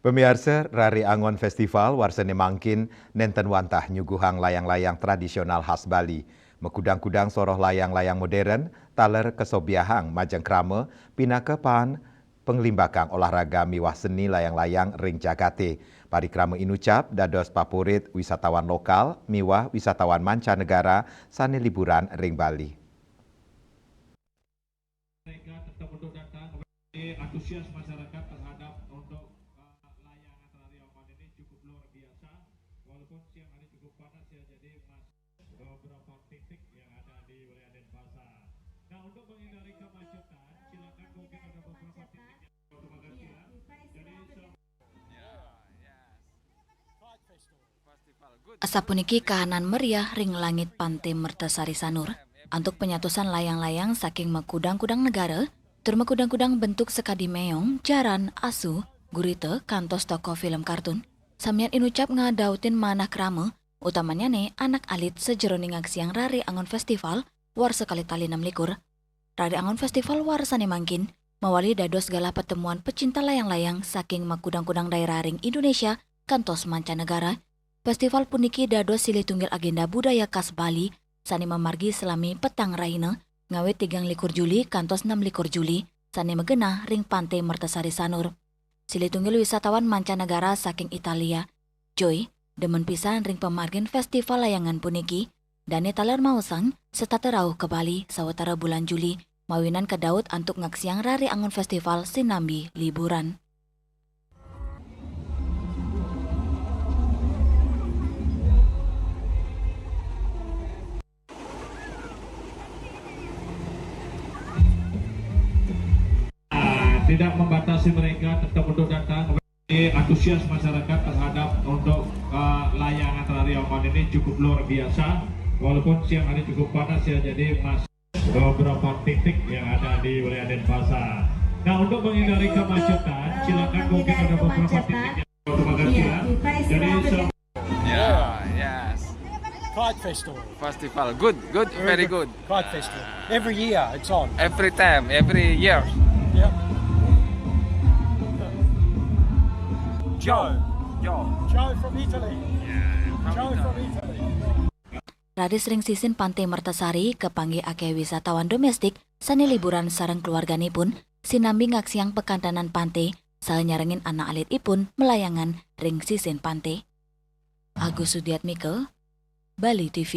Pemirsa, Rari Angon Festival warsene mangkin nenten wantah nyuguhang layang-layang tradisional khas Bali. Mekudang-kudang soroh layang-layang modern, taler kesobiahang majeng krame, pinakepan penglimbakang olahraga miwah seni layang-layang ring Jagate. Parikrame inucap dados favorit wisatawan lokal, miwah wisatawan mancanegara sane liburan ring Bali. Mereka tetap untuk datang, antusias masyarakat terhadap untuk layangan tari aman ini cukup luar biasa. Walaupun siang hari cukup panas ya, jadi beberapa titik yang ada di wilayah Denpasar. Nah, untuk menghindari kemacetan, silakan mungkin ada beberapa titik yang terima kasih ya. Asapuniki kahanan meriah ring langit Pantai Mertasari Sanur untuk penyatusan layang-layang saking mekudang-kudang negara, tur mekudang-kudang bentuk sekadi meong, jaran, asu, gurita, kantos toko film kartun. Samian inucap ngadautin manah krame, utamanya nih anak alit sejeroning aksiang Rari Angon Festival war sekali tali 6 likur. Rari Angon Festival war sane mangkin, mawali dados segala pertemuan pecinta layang-layang saking mekudang-kudang daerah ring Indonesia, kantos mancanegara. Festival puniki dados silih tunggil agenda budaya khas Bali sani memargi selami petang raina ngawit 3 likur Juli kantos 6 likur Juli sani megenah ring Pantai Mertasari Sanur. Silih tunggil wisatawan mancanegara saking Italia. Joy, demen pisan ring pemargin festival layangan puniki dane taler mausang serta terauh ke Bali sawetara bulan Juli mawinan ke Daud antuk ngaksiang Rari Angon Festival sinambi liburan. Tidak membatasi mereka tetap untuk datang. Antusias masyarakat terhadap untuk layangan tari aman ini cukup luar biasa. Walaupun siang hari cukup panas ya, jadi masih beberapa titik yang ada di wilayah Denpasar. Nah, untuk menghindari kemacetan, silakan mungkin ada beberapa titik yang terima kasih ya. Jadi Yes. Pride Festival. Good, very good. Pride Festival. Every year it's on. Every time, every year. Yep. Joe from Italy. Joe from Italy. Radis ring sisin Pantai Mertasari kepanggih ake wisatawan domestik sani liburan sareng keluarganipun sinambi ngaksiang pekantanan pantai saenyarengin anak alit ipun melayangan ring sisin pantai. Agus Sudiatmike, Bali TV.